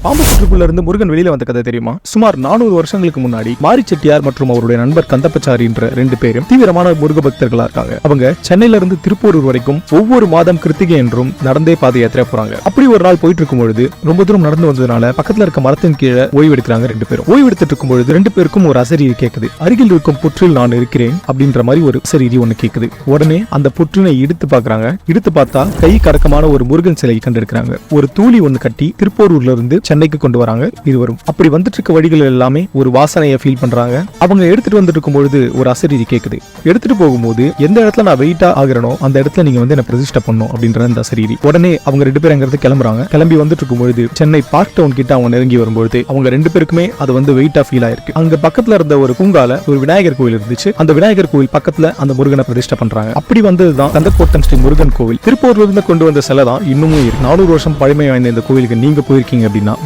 பாம்பு சுற்றுக்குள்ள இருந்து முருகன் வெளியில வந்த கதை தெரியுமா? சுமார் 400 வருஷங்களுக்கு முன்னாடி மாரி செட்டியார் மற்றும் அவருடைய நண்பர் கந்தப்பச்சாரி என்ற 2 பேரும் தீவிரமான முருக பக்தர்களா இருக்காங்க. அவங்க சென்னையில இருந்து திருப்பூரூர் வரைக்கும் ஒவ்வொரு மாதம் கிருத்திகை என்றும் நடந்தே பாத யாத்திரை போறாங்க. அப்படி ஒரு நாள் போயிட்டு இருக்கும் பொழுது ரொம்ப தூரம் நடந்து வந்ததுனால பக்கத்துல இருக்க மரத்தின் கீழே ஓய்வு எடுக்கிறாங்க 2 பேரும். ஓய்வு எடுத்துட்டு இருக்கும் பொழுது 2 பேருக்கும் ஒரு அசரீரி கேக்குது. அருகில் இருக்கும் புற்றில் நான் இருக்கிறேன் அப்படின்ற மாதிரி ஒரு அசரீரி ஒண்ணு கேக்குது. உடனே அந்த புற்றினை இடித்து பாக்குறாங்க. இடித்து பார்த்தா கை கடக்கமான ஒரு முருகன் சிலை கண்டிருக்கிறாங்க. ஒரு தூளி ஒண்ணு கட்டி திருப்பூரூர்ல இருந்து சென்னைக்கு கொண்டு வராங்க இருவரும். அப்படி வந்துட்டு இருக்க வழிகள் எல்லாமே ஒரு வாசனையை ஃபீல் பண்றாங்க. அவங்க எடுத்துட்டு வந்துட்டு இருக்கும் பொழுது ஒரு அசரீரி கேக்குது. எடுத்துட்டு போகும்போது எந்த இடத்துல நான் வெயிட்டா ஆகிறனோ அந்த இடத்துல நீங்க வந்து என்ன பிரதிஷ்டை பண்ணும் அப்படின்ற அந்த அசரீரி. உடனே அவங்க 2 பேரும் அங்கிருந்து கிளம்புறாங்க. கிளம்பி வந்துட்டு இருக்கும் பொழுது சென்னை பார்க் டவுன் கிட்ட அவங்க நெருங்கி வரும்போது அவங்க 2 பேருக்குமே அது வந்து வெயிட்டா ஃபீல் ஆயிருக்கு. அங்க பக்கத்துல இருந்த ஒரு பூங்கால ஒரு விநாயகர் கோவில் இருந்துச்சு. அந்த விநாயகர் கோவில் பக்கத்துல அந்த முருகனை பிரதிஷ்டை பண்றாங்க. அப்படி வந்ததுதான் கந்தக்கோட்டம் ஸ்ரீ முருகன் கோவில். திருப்பூர்ல இருந்து கொண்டு வந்த சிலை தான் இன்னமும் 400 வருஷம் பழமை வாய்ந்த இந்த கோவிலுக்கு நீங்க போயிருக்கீங்க அப்படின்னா